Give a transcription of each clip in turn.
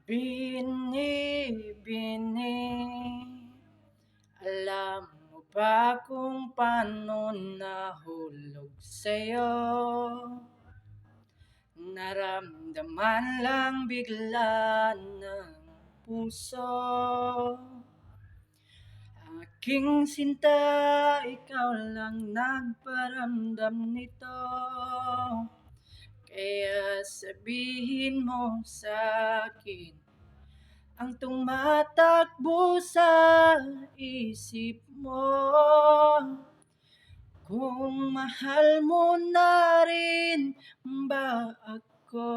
Bini-bini, alam mo ba kung paano nahulog sa'yo? Naramdaman lang bigla ng puso. Aking sinta, ikaw lang nagparamdam nito. Kaya sabihin mo sa'kin ang tumatakbo sa isip mo. Kung mahal mo na rin ba ako,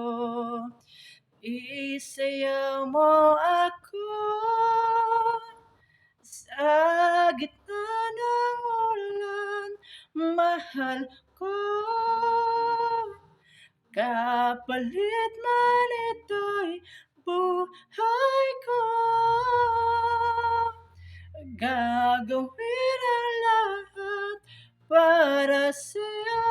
isayaw mo ako sa gitna ng ulan, mahal ko. Kapalit man ito'y buhay ko, gagawin ang lahat para sa'yo.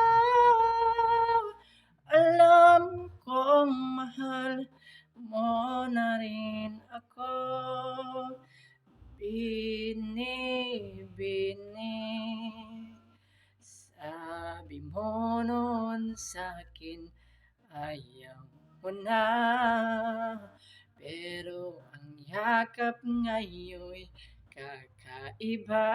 Alam kong mahal mo na rin ako. Bini-bini, sabi mo noon sa'kin ayaw mo na, pero ang yakap ngayon'y kakaiba.